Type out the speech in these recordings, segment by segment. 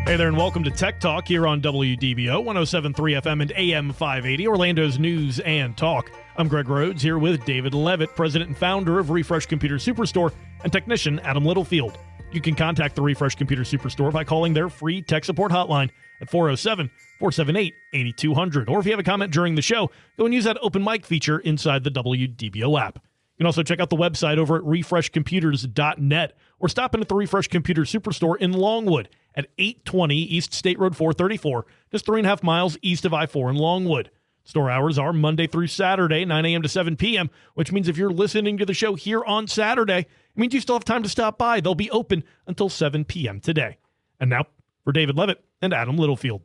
Hey there, and welcome to Tech Talk here on WDBO 107.3 FM and AM 580, Orlando's news and talk. I'm Greg Rhodes here with David Levitt, president and founder of Refresh Computer Superstore, and technician Adam Littlefield. You can contact the Refresh Computer Superstore by calling their free tech support hotline at 407-478-8200. Or if you have a comment during the show, go and use that open mic feature inside the WDBO app. You can also check out the website over at refreshcomputers.net or stop in at the Refresh Computer Superstore in Longwood at 820 East State Road 434, just 3.5 miles east of I-4 in Longwood. Store hours are Monday through Saturday, 9 a.m. to 7 p.m., which means if you're listening to the show here on Saturday, it means you still have time to stop by. They'll be open until 7 p.m. today. And now for David Levitt and Adam Littlefield.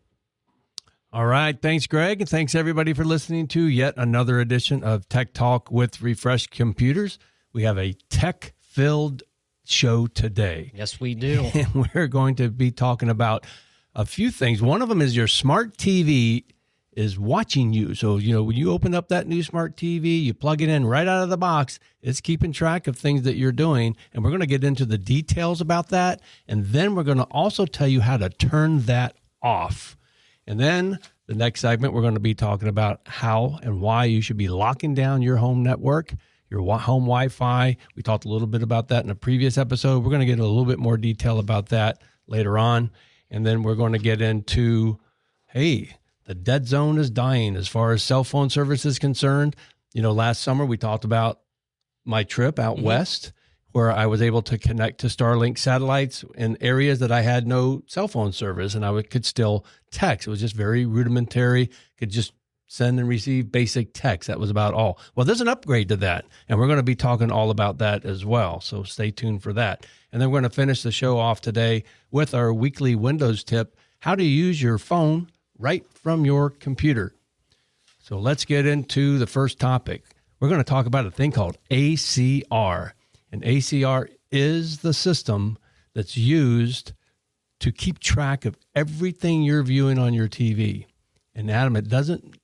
All right. Thanks, Greg. And thanks, everybody, for listening to yet another edition of Tech Talk with Refresh Computers. We have a tech-filled show today. Yes, we do. And we're going to be talking about a few things. One of them is your smart TV is watching you. So, when you open up that new smart TV, you plug it in right out of the box, it's keeping track of things that you're doing. And we're going to get into the details about that. And then we're going to also tell you how to turn that off. And then the next segment, we're going to be talking about how and why you should be locking down your home network, your home Wi-Fi. We talked a little bit about that in a previous episode. We're going to get a little bit more detail about that later on. And then we're going to get into, hey, the dead zone is dying as far as cell phone service is concerned. Last summer we talked about my trip out west, where I was able to connect to Starlink satellites in areas that I had no cell phone service, and I could still text. It was just very rudimentary, could just send and receive basic text. That was about all. Well, there's an upgrade to that, and we're going to be talking all about that as well, so stay tuned for that. And then we're going to finish the show off today with our weekly Windows tip, how to use your phone right from your computer. So let's get into the first topic. We're going to talk about a thing called ACR. And ACR is the system that's used to keep track of everything you're viewing on your TV. And Adam,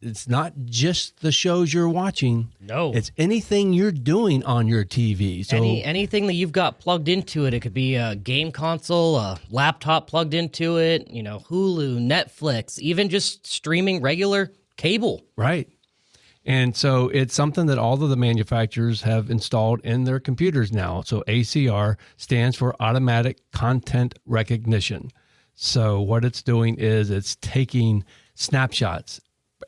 it's not just the shows you're watching. No. It's anything you're doing on your TV. So anything that you've got plugged into it. It could be a game console, a laptop plugged into it, Hulu, Netflix, even just streaming regular cable. Right. And so it's something that all of the manufacturers have installed in their computers now. So ACR stands for Automatic Content Recognition. So what it's doing is it's taking snapshots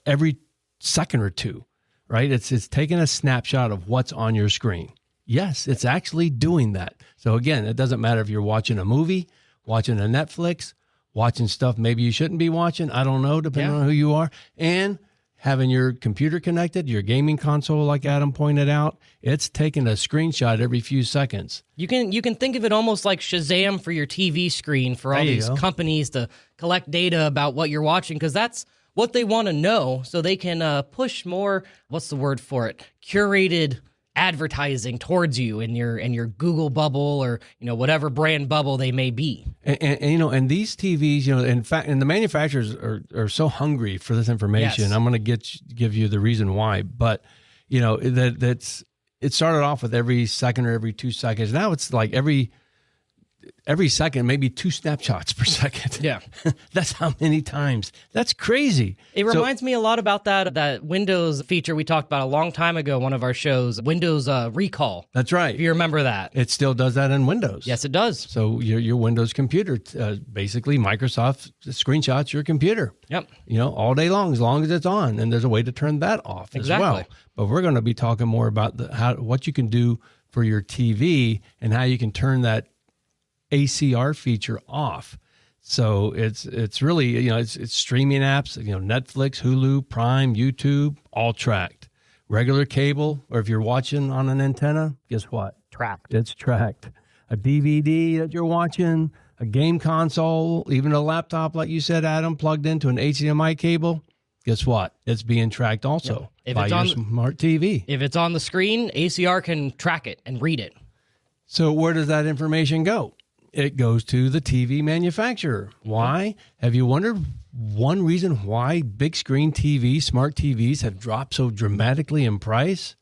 every second or two, right? It's taking a snapshot of what's on your screen. Yes, it's actually doing that. So again, it doesn't matter if you're watching a movie, watching a Netflix, watching stuff maybe you shouldn't be watching. I don't know, depending on who you are. And having your computer connected, your gaming console, like Adam pointed out, it's taking a screenshot every few seconds. You can think of it almost like Shazam for your TV screen for all these companies to collect data about what you're watching, because that's what they want to know, so they can push more, what's the word for it, curated advertising towards you in your Google bubble or whatever brand bubble they may be. And these TVs, in fact, and the manufacturers are so hungry for this information. Yes. I'm going to give you the reason why, but it started off with every second or every 2 seconds. Now it's like every second, maybe 2 snapshots per second. Yeah. That's how many times. That's crazy. It reminds me a lot about that Windows feature we talked about a long time ago, one of our shows, Windows Recall. That's right. If you remember that. It still does that in Windows. Yes, it does. So your Windows computer, basically Microsoft screenshots your computer. Yep. All day long as it's on. And there's a way to turn that off as well. But we're going to be talking more about what you can do for your TV and how you can turn that ACR feature off. So it's really, it's streaming apps, Netflix, Hulu, Prime, YouTube, all tracked. Regular cable, or if you're watching on an antenna, guess what? Tracked. It's tracked. A DVD that you're watching, a game console, even a laptop, like you said, Adam, plugged into an HDMI cable, guess what? It's being tracked also by your smart TV. If it's on the screen, ACR can track it and read it. So where does that information go? It goes to the TV manufacturer. Why? Have you wondered one reason why big screen TVs, smart TVs, have dropped so dramatically in price?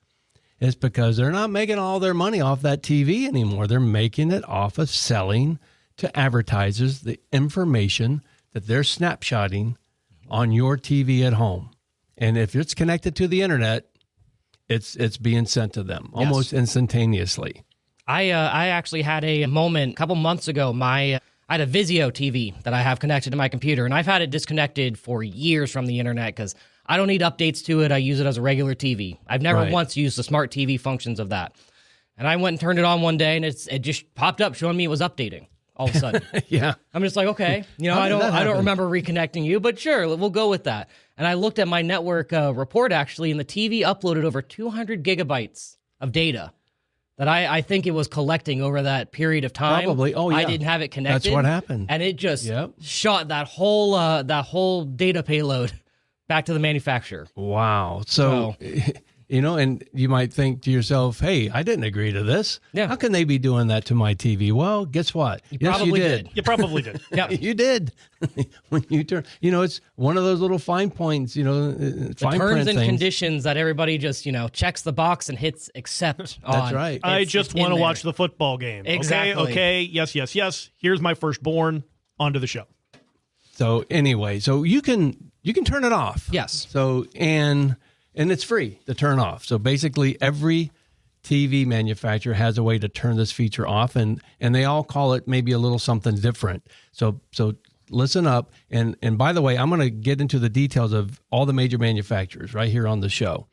It's because they're not making all their money off that TV anymore. They're making it off of selling to advertisers the information that they're snapshotting on your TV at home. And if it's connected to the internet, it's being sent to them almost instantaneously. I actually had a moment a couple months ago. I had a Vizio TV that I have connected to my computer, and I've had it disconnected for years from the internet because I don't need updates to it. I use it as a regular TV. I've never once used the smart TV functions of that. And I went and turned it on one day, and it just popped up showing me it was updating all of a sudden. Yeah. I'm just like, okay, I don't remember reconnecting you, but sure, we'll go with that. And I looked at my network report actually, and the TV uploaded over 200 gigabytes of data that I think it was collecting over that period of time. Probably. Oh, yeah. I didn't have it connected. That's what happened. And it just shot that whole data payload back to the manufacturer. Wow. So and you might think to yourself, hey, I didn't agree to this. Yeah. How can they be doing that to my TV? Well, guess what? You probably did. You probably did. Yeah. You did. When you turn, it's one of those little fine points, fine terms print and things. conditions that everybody just, checks the box and hits accept on. That's right. I just want to watch the football game. Exactly. Okay. Yes. Here's my firstborn. Onto the show. So anyway, so you can turn it off. Yes. So and it's free to turn off. So basically every TV manufacturer has a way to turn this feature off, and they all call it maybe a little something different. So listen up. And by the way, I'm going to get into the details of all the major manufacturers right here on the show.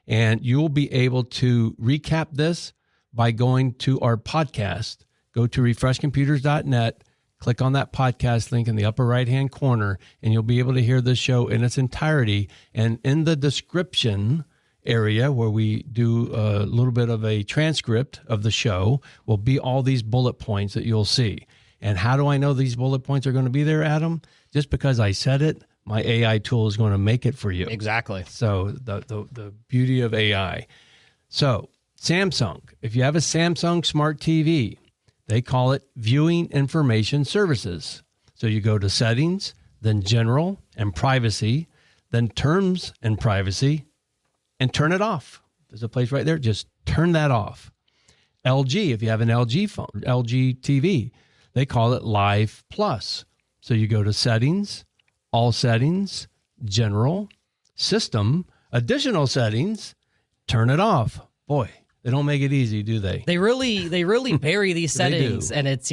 And you'll be able to recap this by going to our podcast. Go to refreshcomputers.net, click on that podcast link in the upper right-hand corner, and you'll be able to hear this show in its entirety. And in the description area where we do a little bit of a transcript of the show will be all these bullet points that you'll see. And how do I know these bullet points are going to be there, Adam? Just because I said it, my AI tool is going to make it for you. Exactly. So the beauty of AI. So Samsung, if you have a Samsung Smart TV, they call it Viewing Information Services. So you go to Settings, then General and Privacy, then Terms and Privacy, and turn it off. There's a place right there. Just turn that off. LG, if you have an LG phone, LG TV, they call it Live Plus. So you go to Settings, All Settings, General, System, Additional Settings, turn it off. Boy, they don't make it easy, do they? They really bury these settings, and it's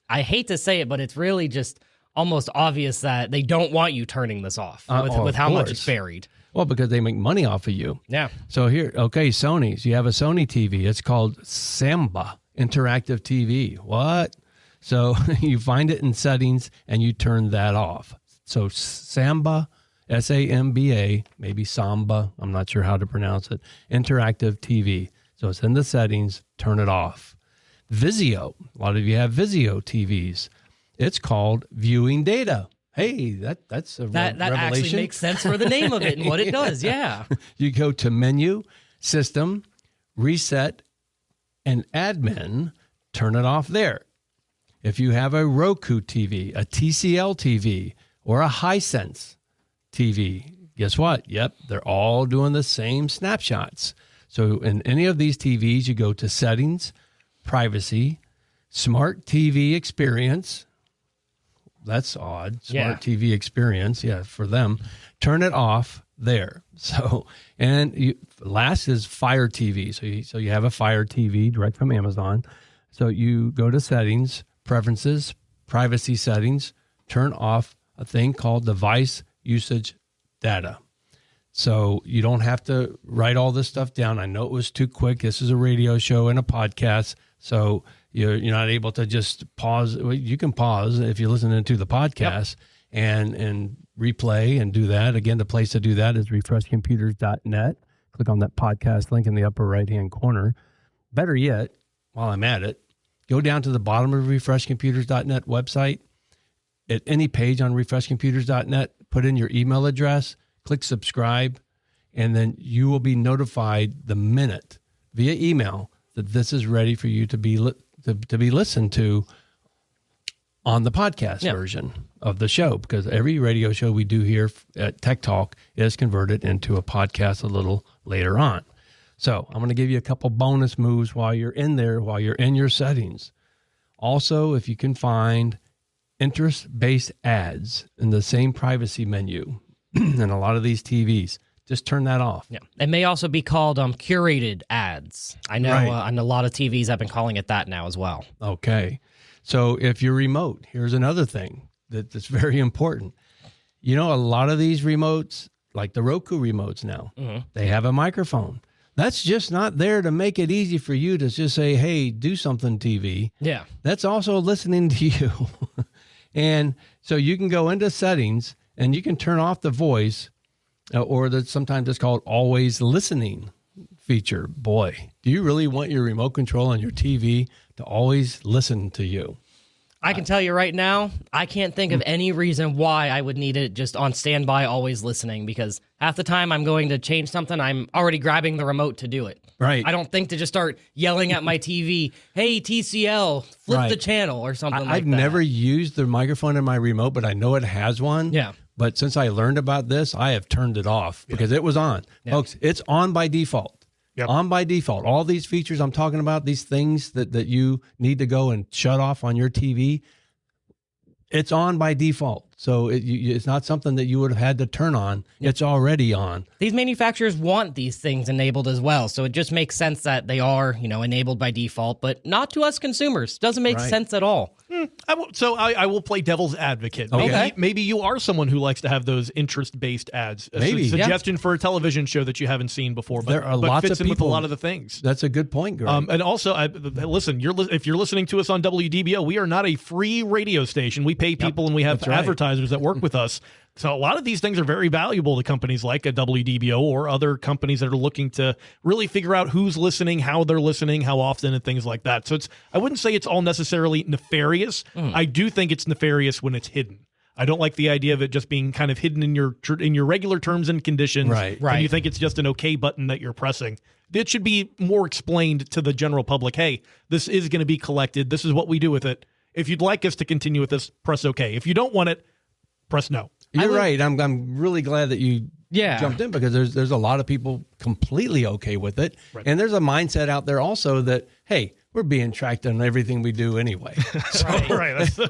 I hate to say it, but it's really just almost obvious that they don't want you turning this off with how much it's buried. Well, because they make money off of you. Yeah. So here, okay, Sony's. You have a Sony TV. It's called Samba Interactive TV. What? So you find it in Settings and you turn that off. So Samba, S-A-M-B-A, maybe Samba, I'm not sure how to pronounce it, Interactive TV. So it's in the Settings, turn it off. Vizio, a lot of you have Vizio TVs. It's called Viewing Data. Hey, that's a that revelation. actually makes sense for the name of it and what it does. Yeah. You go to Menu, System, Reset, and Admin, turn it off there. If you have a Roku TV, a TCL TV, or a Hisense TV, guess what? Yep, they're all doing the same snapshots. So in any of these TVs, you go to Settings, Privacy, Smart TV Experience. That's odd. Smart TV Experience, for them. Turn it off there. So, last is Fire TV. So you have a Fire TV direct from Amazon. So you go to Settings, Preferences, Privacy Settings, turn off a thing called Device Usage Data. So you don't have to write all this stuff down. I know it was too quick. This is a radio show and a podcast. So you're not able to just pause. You can pause if you're listening to the podcast and replay and do that. Again, the place to do that is refreshcomputers.net. Click on that podcast link in the upper right-hand corner. Better yet, while I'm at it, go down to the bottom of refreshcomputers.net website. At any page on refreshcomputers.net, put in your email address, click subscribe, and then you will be notified the minute via email that this is ready for you to be listened to on the podcast version of the show, because every radio show we do here at Tech Talk is converted into a podcast a little later on. So I'm going to give you a couple bonus moves while you're in there, while you're in your settings. Also, if you can find interest-based ads in the same privacy menu in a lot of these TVs. Just turn that off. Yeah, it may also be called curated ads. I know, Right. and a lot of TVs have been calling it that now as well. Okay. So if you're remote, here's another thing that's very important. You know, a lot of these remotes, like the Roku remotes now, they have a microphone. That's just not there to make it easy for you to just say, hey, do something, TV. Yeah. That's also listening to you. And so you can go into settings and you can turn off the voice, or sometimes it's called always listening feature. Boy, do you really want your remote control on your TV to always listen to you? I can tell you right now, I can't think of any reason why I would need it just on standby, always listening, because half the time I'm going to change something, I'm already grabbing the remote to do it. Right. I don't think to just start yelling at my TV, hey, TCL, flip the channel or something like that. I've never used the microphone in my remote, but I know it has one. Yeah. But since I learned about this, I have turned it off because it was on. Yeah. Folks, it's on by default. Yep. On by default. All these features I'm talking about, these things that you need to go and shut off on your TV, it's on by default. So it's not something that you would have had to turn on. Yep. It's already on. These manufacturers want these things enabled as well. So it just makes sense that they are, enabled by default, but not to us consumers. Doesn't make sense at all. I will play devil's advocate. Okay. Maybe you are someone who likes to have those interest-based ads. Maybe. Suggestion for a television show that you haven't seen before, but, there are lots fits of in with a people, lot of the things. That's a good point, Greg. And also, listen, if you're listening to us on WDBO, we are not a free radio station. We pay people and we have advertisers that work with us. So a lot of these things are very valuable to companies like a WDBO or other companies that are looking to really figure out who's listening, how they're listening, how often, and things like that. So I wouldn't say it's all necessarily nefarious. I do think it's nefarious when it's hidden. I don't like the idea of it just being kind of hidden in your regular terms and conditions. Right. And you think it's just an okay button that you're pressing. It should be more explained to the general public. Hey, this is going to be collected. This is what we do with it. If you'd like us to continue with this, press okay. If you don't want it, press no. You're right. I'm really glad that you jumped in, because there's a lot of people completely okay with it. Right. And there's a mindset out there also that, hey, we're being tracked on everything we do anyway. So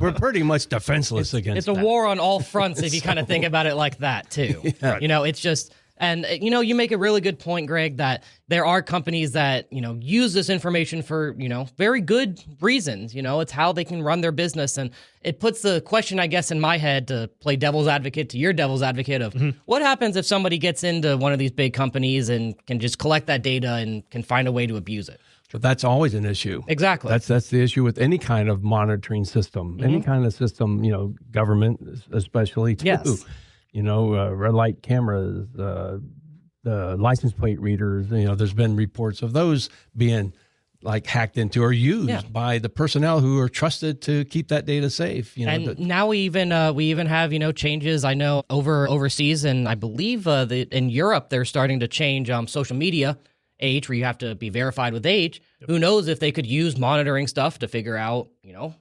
we're pretty much defenseless against It's a that. war on all fronts if you kind of think about it like that too. Yeah. It's just, and you make a really good point, Greg, that there are companies that, use this information for, very good reasons. It's how they can run their business. And it puts the question, I guess, in my head to play devil's advocate to your devil's advocate of what happens if somebody gets into one of these big companies and can just collect that data and can find a way to abuse it. But that's always an issue. Exactly. That's the issue with any kind of monitoring system, any kind of system, government especially too. Yes. Red light cameras, the license plate readers, there's been reports of those being like hacked into or used by the personnel who are trusted to keep that data safe. Now we even have changes. I know overseas, and I believe in Europe they're starting to change social media age, where you have to be verified with age. Yep. Who knows if they could use monitoring stuff to figure out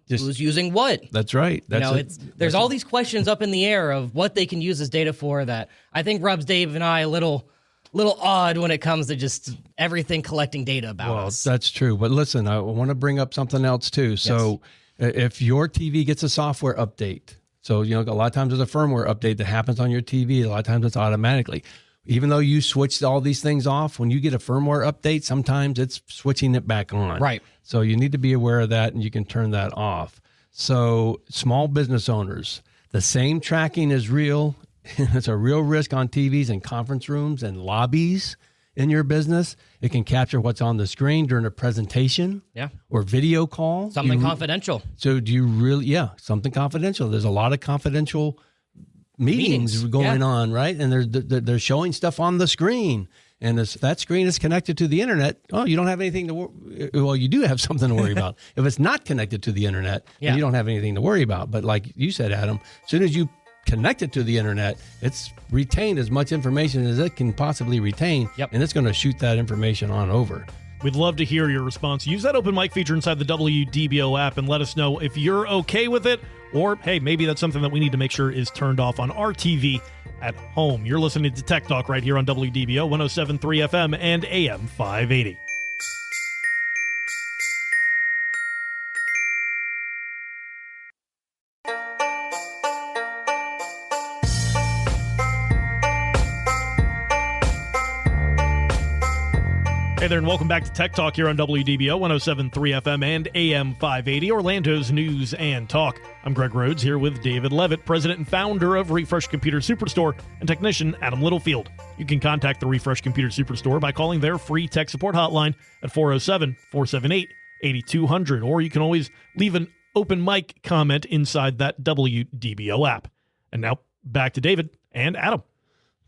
who's using what. That's right. There's all these questions up in the air of what they can use this data for that I think rubs Dave and I a little odd when it comes to just everything collecting data about us. Well, that's true. But listen, I want to bring up something else too. So if your TV gets a software update, so a lot of times there's a firmware update that happens on your TV. A lot of times it's automatically. Even though you switched all these things off, when you get a firmware update, sometimes it's switching it back on. Right. So you need to be aware of that, and you can turn that off. So small business owners, the same tracking is real. It's a real risk on TVs and conference rooms and lobbies in your business. It can capture what's on the screen during a presentation or video call. Something confidential. So do you really, something confidential. There's a lot of confidential meetings going on, right? And they're showing stuff on the screen. And if that screen is connected to the internet, you don't have anything to well, you do have something to worry about. If it's not connected to the internet, then you don't have anything to worry about. But like you said, Adam, as soon as you connect it to the internet, it's retained as much information as it can possibly retain. Yep. And it's going to shoot that information on over. We'd love to hear your response. Use that open mic feature inside the WDBO app and let us know if you're okay with it, or, hey, maybe that's something that we need to make sure is turned off on our TV at home. You're listening to Tech Talk right here on WDBO 107.3 FM and AM 580. Hey there, and welcome back to Tech Talk here on WDBO 107.3 FM and AM 580, Orlando's news and talk. I'm Greg Rhodes here with David Levitt, president and founder of Refresh Computer Superstore, and technician Adam Littlefield. You can contact the Refresh Computer Superstore by calling their free tech support hotline at 407-478-8200, or you can always leave an open mic comment inside that WDBO app. And now back to David and Adam.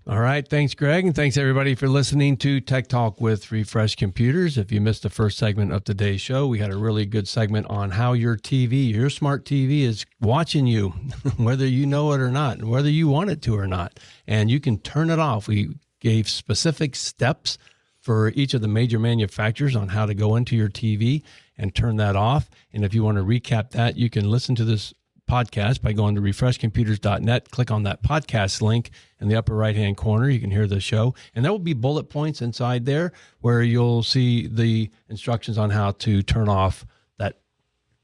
All right. Thanks, Greg. And thanks, everybody, for listening to Tech Talk with Refresh Computers. If you missed the first segment of today's show, we had a really good segment on how your TV, your smart TV, is watching you, whether you know it or not, and whether you want it to or not. And you can turn it off. We gave specific steps for each of the major manufacturers on how to go into your TV and turn that off. And if you want to recap that, you can listen to this podcast by going to refreshcomputers.net. Click on that podcast link in the upper right-hand corner. You can hear the show. And there will be bullet points inside there where you'll see the instructions on how to turn off that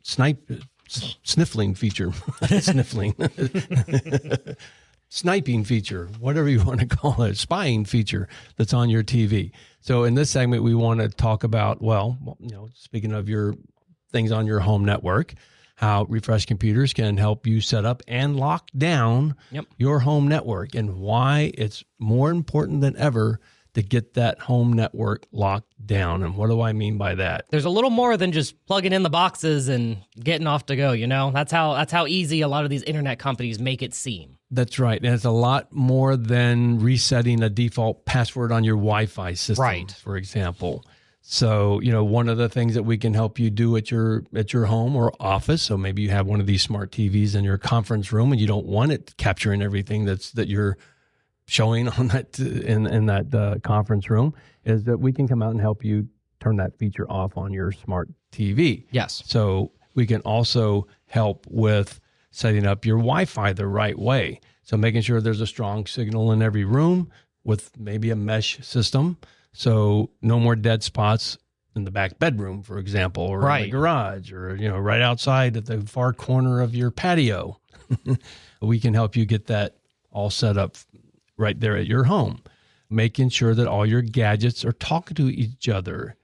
sniffling feature. Sniffling. Sniping feature, whatever you want to call it, spying feature that's on your TV. So in this segment, we want to talk about, speaking of your things on your home network, how Refresh Computers can help you set up and lock down your home network, and why it's more important than ever to get that home network locked down. And what do I mean by that? There's a little more than just plugging in the boxes and getting off to go, you know? That's how easy a lot of these internet companies make it seem. That's right. And it's a lot more than resetting a default password on your Wi-Fi system, for example. So, one of the things that we can help you do at your home or office, so maybe you have one of these smart TVs in your conference room and you don't want it capturing everything that you're showing on that in that conference room, is that we can come out and help you turn that feature off on your smart TV. Yes. So we can also help with setting up your Wi-Fi the right way. So making sure there's a strong signal in every room with maybe a mesh system. So no more dead spots in the back bedroom, for example, or in the garage, or, right outside at the far corner of your patio. We can help you get that all set up right there at your home, making sure that all your gadgets are talking to each other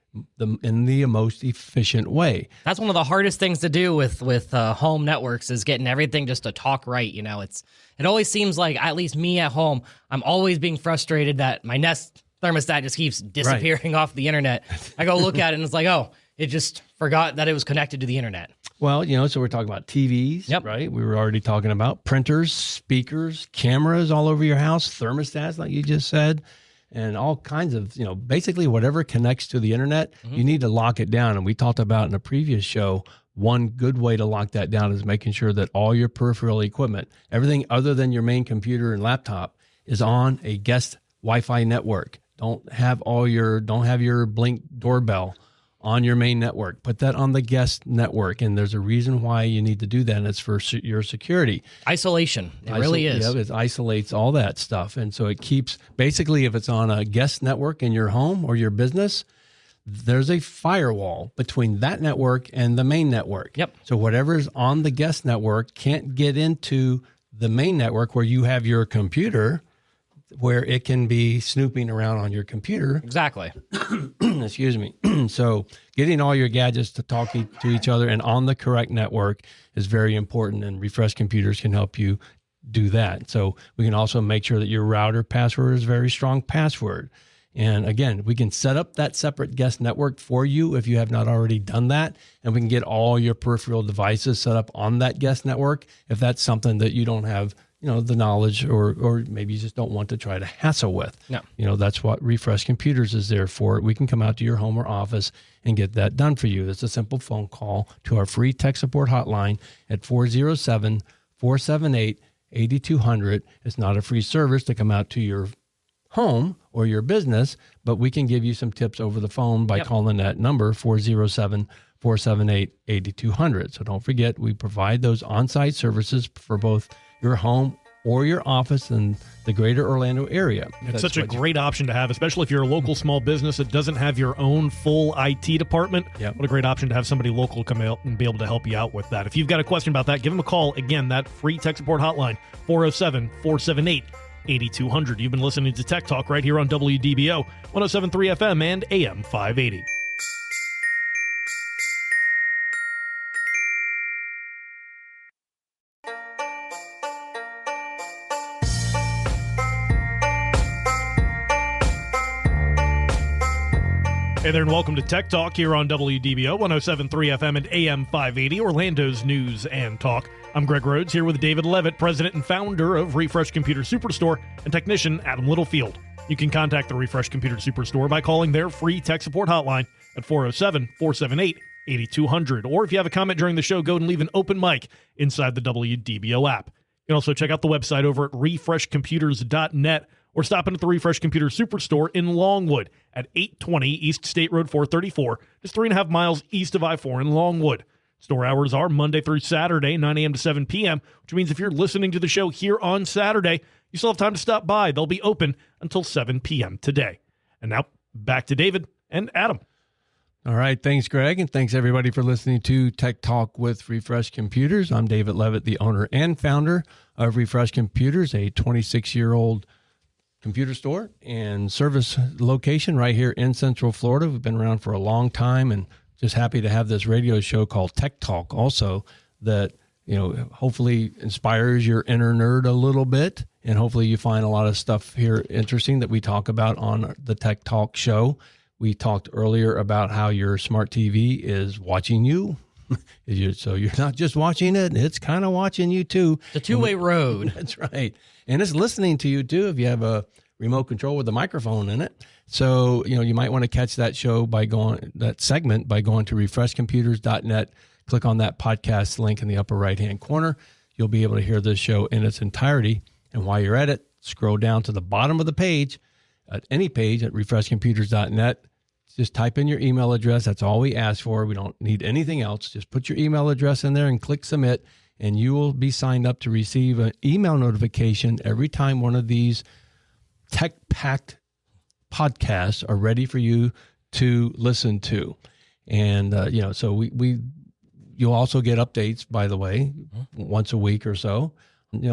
in the most efficient way. That's one of the hardest things to do with home networks, is getting everything just to talk right. It always seems like, at least me at home, I'm always being frustrated that my Nest thermostat just keeps disappearing off the internet. I go look at it and it's like, oh, it just forgot that it was connected to the internet. Well, so we're talking about TVs, right? We were already talking about printers, speakers, cameras all over your house, thermostats, like you just said, and all kinds of, basically whatever connects to the internet, you need to lock it down. And we talked about in a previous show, one good way to lock that down is making sure that all your peripheral equipment, everything other than your main computer and laptop, is on a guest Wi-Fi network. Don't have your Blink doorbell on your main network. Put that on the guest network. And there's a reason why you need to do that, and it's for your security. Isolation. It really is. Yeah, it isolates all that stuff. And so it keeps, basically, if it's on a guest network in your home or your business, there's a firewall between that network and the main network. Yep. So whatever's on the guest network can't get into the main network where you have your computer, where it can be snooping around on your computer. Exactly. Excuse me. So getting all your gadgets to talk to each other and on the correct network is very important, and Refresh Computers can help you do that. So we can also make sure that your router password is a very strong password. And again, we can set up that separate guest network for you if you have not already done that, and we can get all your peripheral devices set up on that guest network if that's something that you don't have the knowledge, or maybe you just don't want to try to hassle with. No. That's what Refresh Computers is there for. We can come out to your home or office and get that done for you. That's a simple phone call to our free tech support hotline at 407-478-8200. It's not a free service to come out to your home or your business, but we can give you some tips over the phone by calling that number, 407-478-8200. So don't forget, we provide those on-site services for both your home or your office in the greater Orlando area. It's such a great option to have, especially if you're a local small business that doesn't have your own full IT department. What a great option to have somebody local come out and be able to help you out with that. If you've got a question about that, give them a call. Again, that free tech support hotline, 407-478-8200. 8200. You've been listening to Tech Talk right here on WDBO 107.3 FM and AM 580. Hey there, and welcome to Tech Talk here on WDBO 107.3 FM and AM 580, Orlando's news and talk. I'm Greg Rhodes here with David Levitt, president and founder of Refresh Computer Superstore, and technician Adam Littlefield. You can contact the Refresh Computer Superstore by calling their free tech support hotline at 407-478-8200. Or if you have a comment during the show, go and leave an open mic inside the WDBO app. You can also check out the website over at refreshcomputers.net or stop in at the Refresh Computer Superstore in Longwood at 820 East State Road 434, just 3.5 miles east of I-4 in Longwood. Store hours are Monday through Saturday, 9 a.m. to 7 p.m., which means if you're listening to the show here on Saturday, you still have time to stop by. They'll be open until 7 p.m. today. And now, back to David and Adam. All right. Thanks, Greg. And thanks, everybody, for listening to Tech Talk with Refresh Computers. I'm David Levitt, the owner and founder of Refresh Computers, a 26-year-old computer store and service location right here in Central Florida. We've been around for a long time and just happy to have this radio show called Tech Talk also that, hopefully inspires your inner nerd a little bit. And hopefully you find a lot of stuff here interesting that we talk about on the Tech Talk show. We talked earlier about how your smart TV is watching you. So you're not just watching it, it's kind of watching you too. It's a two-way road. That's right. And it's listening to you too if you have a remote control with a microphone in it. So, you might want to catch that show that segment by going to refreshcomputers.net, click on that podcast link in the upper right-hand corner. You'll be able to hear this show in its entirety. And while you're at it, scroll down to the bottom of the page, at any page at refreshcomputers.net. Just type in your email address. That's all we ask for. We don't need anything else. Just put your email address in there and click submit, and you will be signed up to receive an email notification every time one of these tech-packed podcasts are ready for you to listen to. And, so you'll also get updates, by the way, once a week or so.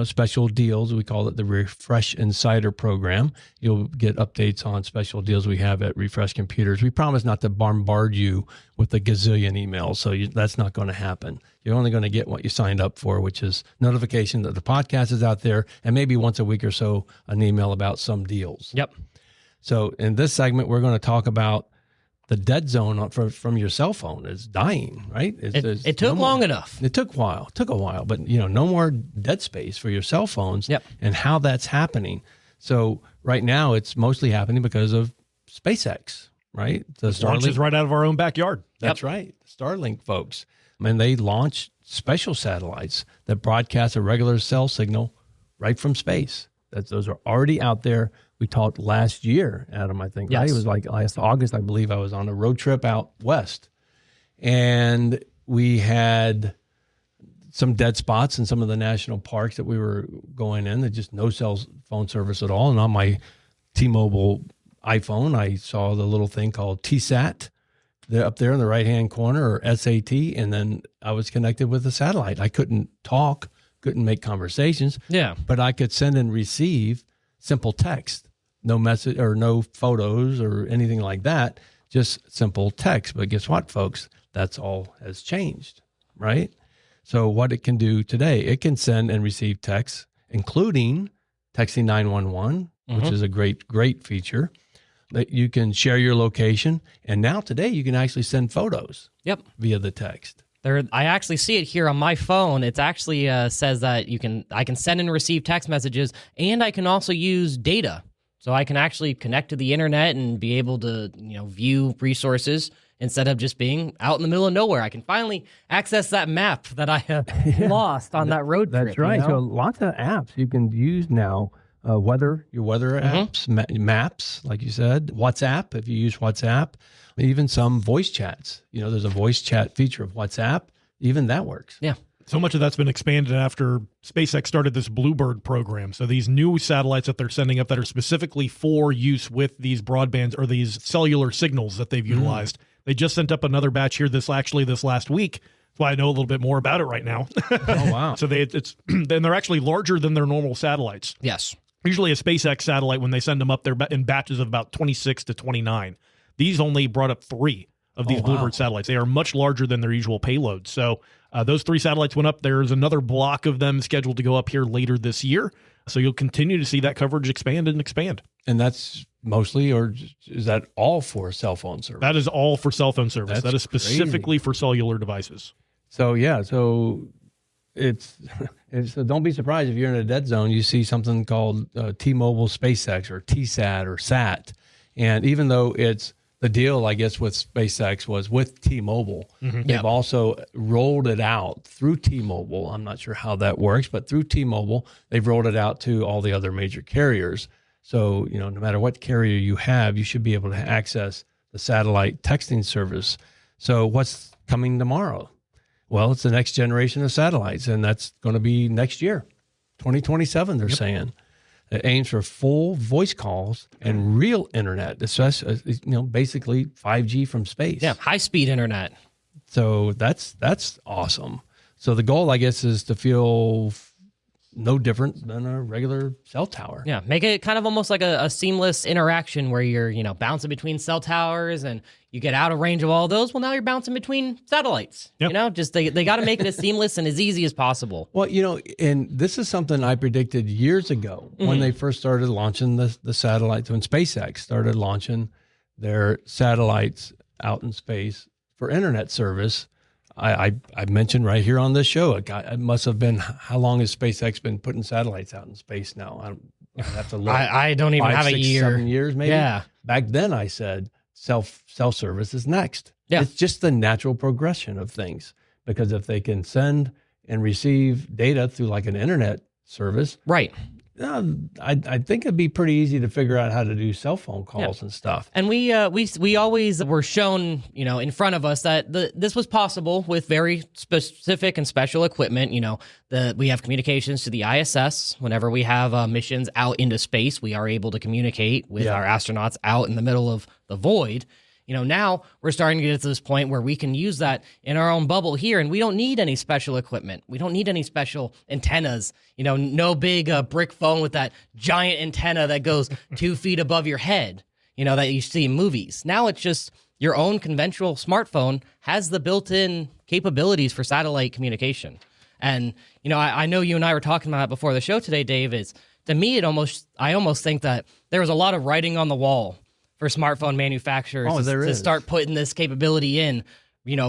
Special deals. We call it the Refresh Insider Program. You'll get updates on special deals we have at Refresh Computers. We promise not to bombard you with a gazillion emails, so that's not going to happen. You're only going to get what you signed up for, which is notification that the podcast is out there, and maybe once a week or so, an email about some deals. Yep. So in this segment, we're going to talk about the dead zone from your cell phone is dying, right? It took long enough. It took a while, but no more dead space for your cell phones. Yep. And how that's happening. So right now it's mostly happening because of SpaceX, right? The Starlink launches right out of our own backyard. That's right. Starlink folks. And they launched special satellites that broadcast a regular cell signal right from space. Those are already out there. We talked last year, Adam, I think, yes. Right? It was like last August, I believe I was on a road trip out west. And we had some dead spots in some of the national parks that we were going in. There's just no cell phone service at all. And on my T-Mobile iPhone, I saw the little thing called TSAT. They're up there in the right-hand corner, or SAT, and then I was connected with a satellite. I couldn't talk, couldn't make conversations. Yeah. But I could send and receive simple text. No message or no photos or anything like that, just simple text. But guess what, folks? That's all has changed, right? So what it can do today, it can send and receive texts, including texting 911, which is a great feature. That you can share your location. And now today you can actually send photos via the text. I actually see it here on my phone. It actually says that I can send and receive text messages, and I can also use data. So I can actually connect to the internet and be able to, view resources instead of just being out in the middle of nowhere. I can finally access that map that I have lost on that road trip. That's right. So lots of apps you can use now. Your weather apps, maps, like you said, WhatsApp, if you use WhatsApp, even some voice chats. There's a voice chat feature of WhatsApp. Even that works. Yeah. So much of that's been expanded after SpaceX started this Bluebird program. So these new satellites that they're sending up that are specifically for use with these broadbands or these cellular signals that they've utilized. They just sent up another batch here this last week. That's why I know a little bit more about it right now. Oh, wow. So then they're actually larger than their normal satellites. Yes. Usually a SpaceX satellite, when they send them up, they're in batches of about 26 to 29. These only brought up 3 of these Bluebird satellites. They are much larger than their usual payload. So those 3 satellites went up. There's another block of them scheduled to go up here later this year. So you'll continue to see that coverage expand and expand. And that's mostly, or is that all for cell phone service? That is all for cell phone service. That's that is specifically for cellular devices. So, yeah, so it's so don't be surprised if you're in a dead zone, you see something called T-Mobile SpaceX or TSAT or SAT. And even though it's the deal, I guess, with SpaceX was with T-Mobile, they've also rolled it out through T-Mobile. I'm not sure how that works, but through T-Mobile, they've rolled it out to all the other major carriers. So, no matter what carrier you have, you should be able to access the satellite texting service. So what's coming tomorrow? Well, it's the next generation of satellites, and that's going to be next year, 2027, they're saying. It aims for full voice calls and real internet, especially, basically 5G from space. Yeah, high-speed internet. So that's awesome. So the goal, I guess, is to feel no different than a regular cell tower. Yeah, make it kind of almost like a seamless interaction where you're, bouncing between cell towers and you get out of range of all those. Well, now you're bouncing between satellites. Yep. Just they got to make it as seamless and as easy as possible. Well, and this is something I predicted years ago when they first started launching the satellites, when SpaceX started launching their satellites out in space for internet service. I mentioned right here on this show, it must have been, how long has SpaceX been putting satellites out in space now? I have to look. I don't even 5, have 6, a year. 7 years maybe? Yeah. Back then I said cell service is next. Yeah. It's just the natural progression of things, because if they can send and receive data through like an internet service, Right. I think it'd be pretty easy to figure out how to do cell phone calls and stuff. And we always were shown, in front of us that this was possible with very specific and special equipment. We have communications to the ISS. Whenever we have missions out into space, we are able to communicate with our astronauts out in the middle of the void. Now we're starting to get to this point where we can use that in our own bubble here, and we don't need any special equipment. We don't need any special antennas. No big brick phone with that giant antenna that goes 2 feet above your head, that you see in movies. Now it's just your own conventional smartphone has the built-in capabilities for satellite communication. And, I know you and I were talking about it before the show today, Dave, to me, I almost think that there was a lot of writing on the wall for smartphone manufacturers to start putting this capability in,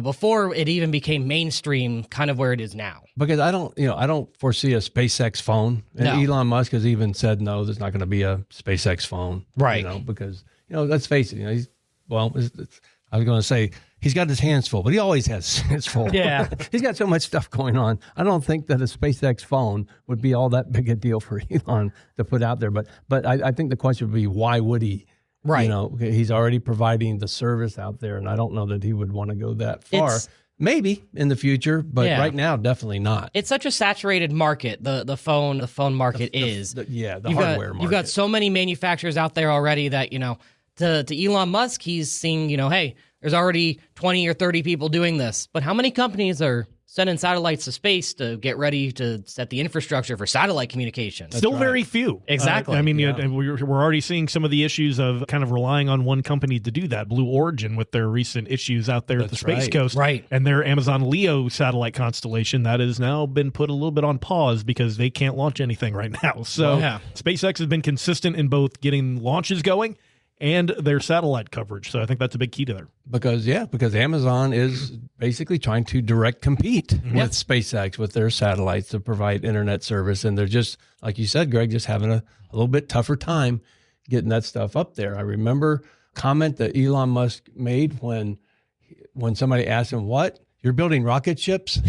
before it even became mainstream, kind of where it is now. Because I don't foresee a SpaceX phone. And Elon Musk has even said, no, there's not going to be a SpaceX phone. Right. Because, let's face it, I was going to say, he's got his hands full, but he always has his hands full. Yeah. He's got so much stuff going on. I don't think that a SpaceX phone would be all that big a deal for Elon to put out there. But I think the question would be, why would he? Right. He's already providing the service out there, and I don't know that he would want to go that far. Maybe in the future, but right now, definitely not. It's such a saturated market. The phone market is. The hardware market. You've got so many manufacturers out there already that, to Elon Musk, he's seeing, hey, there's already 20 or 30 people doing this. But how many companies are sending satellites to space to get ready to set the infrastructure for satellite communication? Still very few. Exactly. We're already seeing some of the issues of kind of relying on one company to do that. Blue Origin, with their recent issues out there at the Space Coast. Right. And their Amazon Leo satellite constellation, that has now been put a little bit on pause because they can't launch anything right now. So SpaceX has been consistent in both getting launches going and their satellite coverage. So I think that's a big key to there. Because Amazon is basically trying to direct compete with SpaceX with their satellites to provide internet service. And they're just, like you said, Greg, just having a little bit tougher time getting that stuff up there. I remember a comment that Elon Musk made when somebody asked him, what? You're building rocket ships?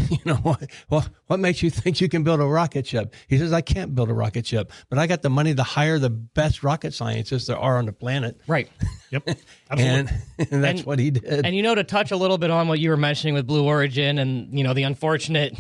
What makes you think you can build a rocket ship? He says, I can't build a rocket ship, but I got the money to hire the best rocket scientists there are on the planet. Right. Yep. Absolutely. and that's what he did. And, to touch a little bit on what you were mentioning with Blue Origin and, the unfortunate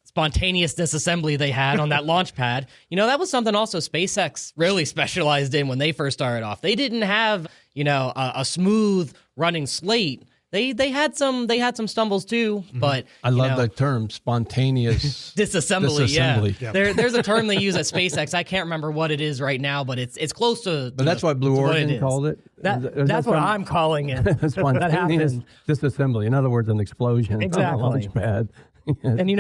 spontaneous disassembly they had on that launch pad, that was something also SpaceX really specialized in when they first started off. They didn't have, a smooth running slate They had some stumbles too, but I love the term spontaneous disassembly. Yeah. There's a term they use at SpaceX. I can't remember what it is right now, but it's close to. But that's what Blue Origin called it. That's what I'm calling it. Spontaneous disassembly. In other words, an explosion on a launch pad. And you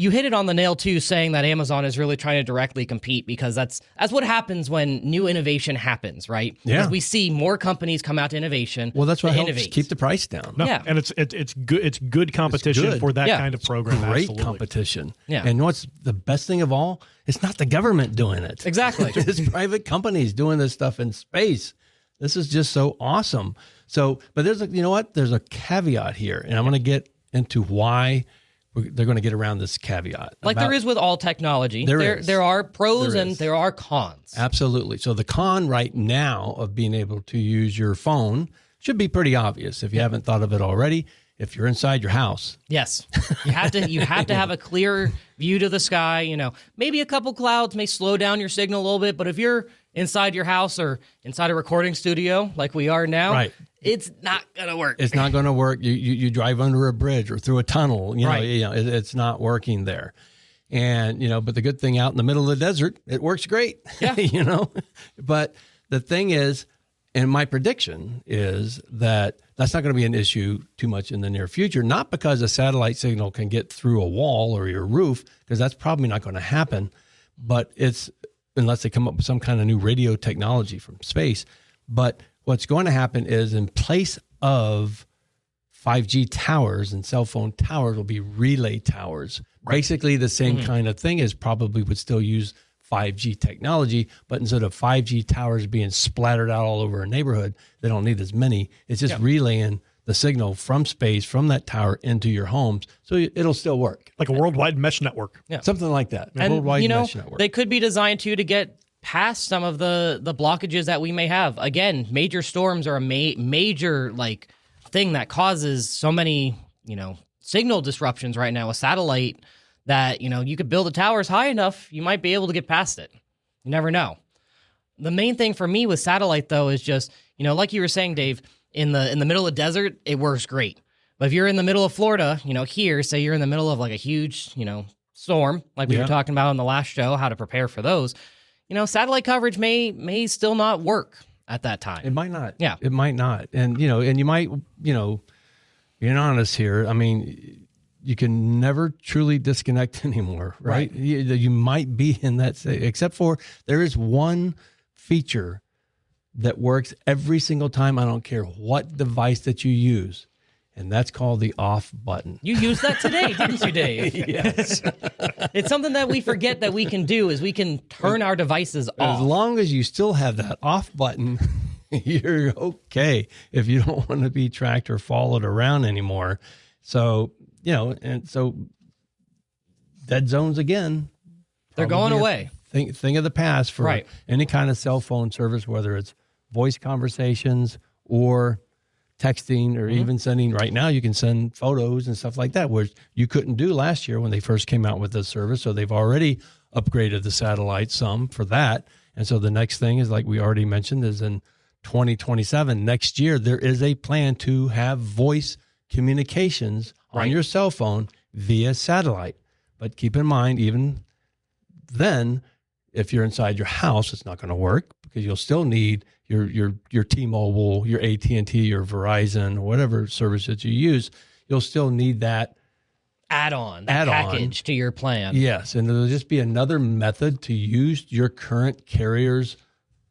hit it on the nail too, saying that Amazon is really trying to directly compete, because that's what happens when new innovation happens, right? Yeah. Because we see more companies come out to innovation. Well, that's what helps innovate. keep the price down. No, Yeah. and it's good. It's good competition It's good. for that kind of program. Great Absolutely. competition. Yeah. And what's the best thing of all? It's not the government doing it. Exactly. It's private companies doing this stuff in space. This is just so awesome. So, but there's a caveat here, and I'm going to get into why they're going to get around this caveat. Like there is with all technology. There are pros and there are cons. Absolutely. So the con right now of being able to use your phone should be pretty obvious if you haven't thought of it already. If you're inside your house. Yes. You have to have a clear view to the sky, Maybe a couple clouds may slow down your signal a little bit, but if you're inside your house or inside a recording studio like we are now, right. It's not going to work. It's not going to work. You drive under a bridge or through a tunnel, it's not working there. And, but the good thing out in the middle of the desert, it works great, yeah. But the thing is, and my prediction is that's not going to be an issue too much in the near future, not because a satellite signal can get through a wall or your roof, because that's probably not going to happen, but it's unless they come up with some kind of new radio technology from space. But what's going to happen is in place of 5G towers and cell phone towers will be relay towers. Right. Basically the same kind of thing as probably would still use 5G technology, but instead of 5G towers being splattered out all over a neighborhood, they don't need as many. It's just relaying the signal from space, from that tower into your homes. So it'll still work. Like a worldwide mesh network. Yeah. Something like that. And, worldwide mesh network. They could be designed to get past some of the blockages that we may have. Again, major storms are a major thing that causes so many, signal disruptions right now. A satellite that, you could build the towers high enough, you might be able to get past it. You never know. The main thing for me with satellite, though, is just, like you were saying, Dave, in the middle of the desert, it works great. But if you're in the middle of Florida, here, say you're in the middle of a huge, storm, like we were talking about on the last show, how to prepare for those, satellite coverage may still not work at that time. It might not. Yeah. It might not. And, and you might, being honest here, I mean, you can never truly disconnect anymore, right? You might be in that state, except for there is one feature that works every single time. I don't care what device that you use. And that's called the off button. You used that today, didn't you, Dave? Yes. It's something that we forget that we can do is we can turn our devices off. As long as you still have that off button, you're okay if you don't want to be tracked or followed around anymore. So, and so dead zones again. They're going away. Thing of the past for any kind of cell phone service, whether it's voice conversations or texting or even sending. Right now you can send photos and stuff like that, which you couldn't do last year when they first came out with this service. So they've already upgraded the satellite some for that. And so the next thing is, like we already mentioned, is in 2027, next year, there is a plan to have voice communications on your cell phone via satellite. But keep in mind, even then, if you're inside your house, it's not going to work, because you'll still need your T-Mobile, your AT&T, your Verizon, or whatever service that you use. You'll still need that add-on package to your plan. Yes, and it'll just be another method to use your current carrier's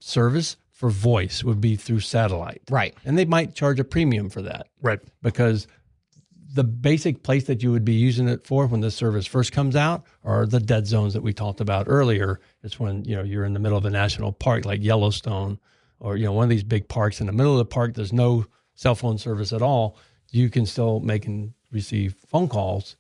service for voice would be through satellite. Right. And they might charge a premium for that. Right. Because the basic place that you would be using it for when this service first comes out are the dead zones that we talked about earlier. It's when, you're in the middle of a national park like Yellowstone, or, one of these big parks. In the middle of the park, there's no cell phone service at all. You can still make and receive phone calls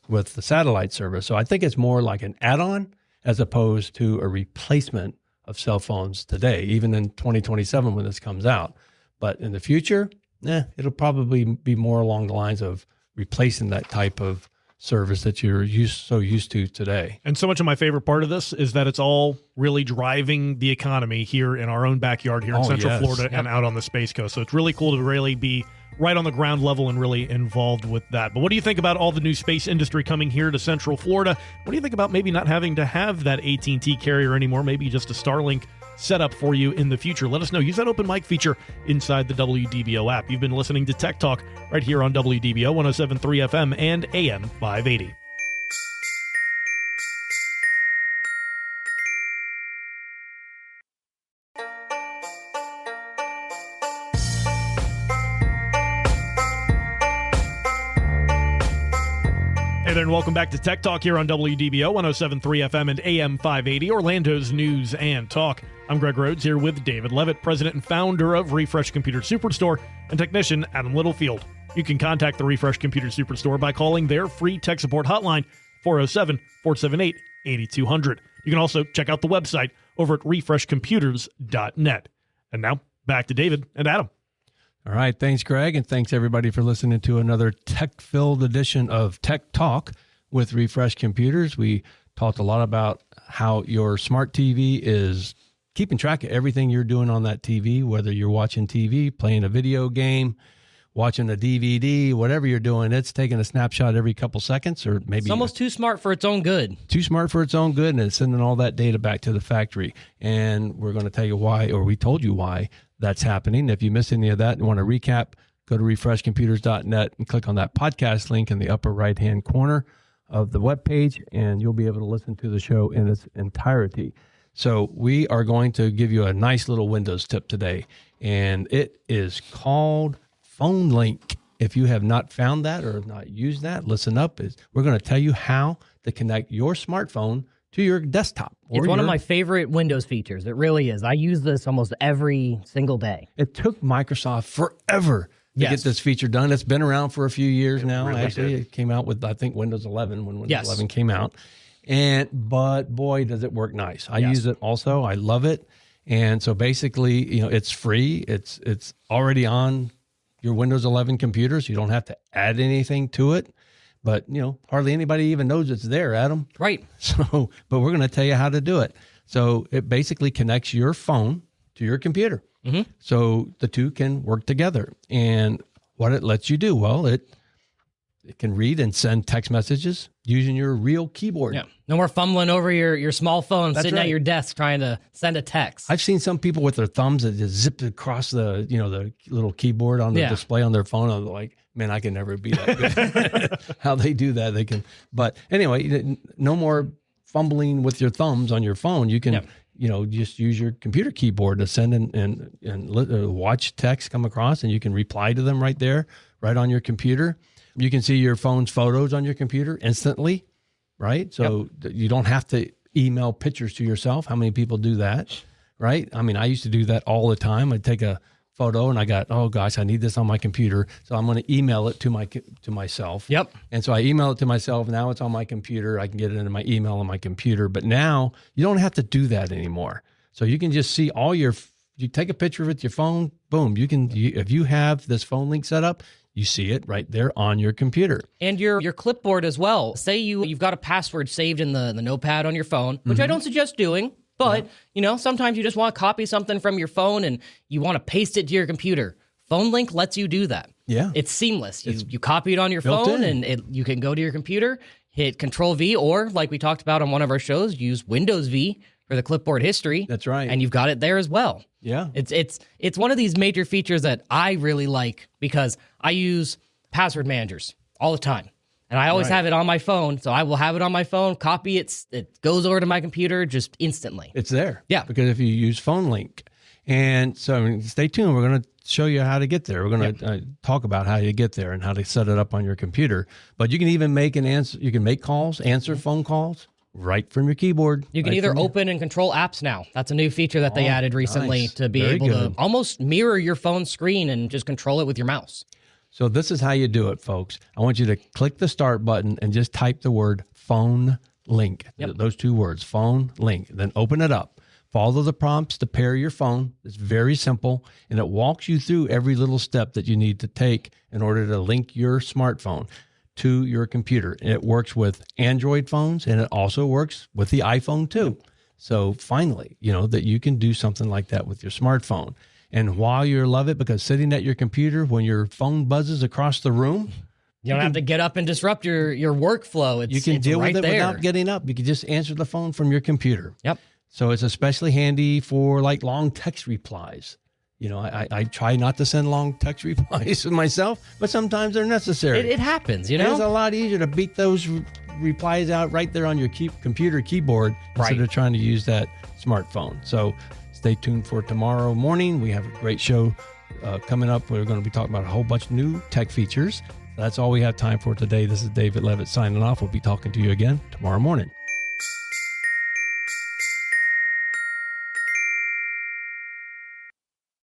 with the satellite service. So I think it's more like an add-on as opposed to a replacement of cell phones today, even in 2027 when this comes out. But in the future, it'll probably be more along the lines of replacing that type of service that you're so used to today. And so much of my favorite part of this is that it's all really driving the economy here in our own backyard here in Central Florida and out on the Space Coast. So it's really cool to really be right on the ground level and really involved with that. But what do you think about all the new space industry coming here to Central Florida? What do you think about maybe not having to have that AT&T carrier anymore, maybe just a Starlink setup for you in the future? Let us know. Use that open mic feature inside the WDBO app. You've been listening to Tech Talk right here on WDBO 107.3 FM and AM 580. Hey there, and welcome back to Tech Talk here on WDBO 107.3 FM and AM 580, Orlando's news and talk. I'm Greg Rhodes here with David Levitt, president and founder of Refresh Computer Superstore, and technician Adam Littlefield. You can contact the Refresh Computer Superstore by calling their free tech support hotline, 407-478-8200. You can also check out the website over at refreshcomputers.net. And now, back to David and Adam. All right. Thanks, Greg. And thanks, everybody, for listening to another tech-filled edition of Tech Talk with Refresh Computers. We talked a lot about how your smart TV is keeping track of everything you're doing on that TV, whether you're watching TV, playing a video game, watching a DVD, whatever you're doing. It's taking a snapshot every couple seconds, or maybe it's almost too smart for its own good. Too smart for its own good, and it's sending all that data back to the factory. And we're going to tell you why, or we told you why that's happening. If you missed any of that and want to recap, go to refreshcomputers.net and click on that podcast link in the upper right-hand corner of the webpage, and you'll be able to listen to the show in its entirety. So we are going to give you a nice little Windows tip today, and it is called Phone Link. If you have not found that or have not used that, listen up. We're going to tell you how to connect your smartphone to your desktop. It's one of my favorite Windows features. It really is. I use this almost every single day. It took Microsoft forever to get this feature done. It's been around for a few years now. Really Actually, it came out with, I think, Windows 11 when Windows 11 came out. But boy, does it work nice. I use it also. I love it. And so basically, it's free. It's already on your Windows 11 computer, so you don't have to add anything to it. But, hardly anybody even knows it's there, Adam. Right. So, but we're going to tell you how to do it. So it basically connects your phone to your computer. Mm-hmm. So the two can work together. And what it lets you do, well, it can read and send text messages using your real keyboard. Yeah. No more fumbling over your small phone, sitting at your desk trying to send a text. I've seen some people with their thumbs that just zip across the little keyboard on the display on their phone. I'm like, man, I can never be that good. How they do that, they can. But anyway, no more fumbling with your thumbs on your phone. You can, just use your computer keyboard to send and watch text come across, and you can reply to them right there, right on your computer. You can see your phone's photos on your computer instantly, right? So you don't have to email pictures to yourself. How many people do that, right? I mean, I used to do that all the time. I'd take a photo and I got, oh gosh, I need this on my computer. So I'm going to email it to myself. Yep. And so I email it to myself. Now it's on my computer. I can get it into my email on my computer. But now you don't have to do that anymore. So you can just see you take a picture with your phone, boom. If you have this phone link set up, you see it right there on your computer. And your clipboard as well. Say you've got a password saved in the notepad on your phone, which I don't suggest doing. But, sometimes you just want to copy something from your phone and you want to paste it to your computer. Phone Link lets you do that. Yeah. It's seamless. You copy it on your phone and you can go to your computer, hit Control-V, or like we talked about on one of our shows, use Windows-V for the clipboard history. That's right. And you've got it there as well. Yeah. It's one of these major features that I really like because I use password managers all the time. And I always have it on my phone, so I will have it on my phone, copy it, it goes over to my computer just instantly. It's there. Yeah. Because if you use Phone Link. And so stay tuned. We're going to show you how to get there. We're going to talk about how you get there and how to set it up on your computer. But you can even make you can make calls, answer phone calls right from your keyboard. You can either open and control apps now. That's a new feature that they added recently to be able to almost mirror your phone screen and just control it with your mouse. So this is how you do it, folks. I want you to click the start button and just type the word Phone Link. Yep. Those two words, Phone Link. Then open it up. Follow the prompts to pair your phone. It's very simple, and it walks you through every little step that you need to take in order to link your smartphone to your computer. And it works with Android phones, and it also works with the iPhone too. So finally, that you can do something like that with your smartphone. And while you love it, because sitting at your computer, when your phone buzzes across the room, you don't have to get up and disrupt your workflow. You can deal right with it there. without getting up. You can just answer the phone from your computer. Yep. So it's especially handy for like long text replies. You know, I try not to send long text replies myself, but sometimes they're necessary. It happens, you And know? it's a lot easier to beat those replies out right there on your computer keyboard instead of trying to use that smartphone. So stay tuned for tomorrow morning. We have a great show coming up. We're going to be talking about a whole bunch of new tech features. That's all we have time for today. This is David Levitt signing off. We'll be talking to you again tomorrow morning.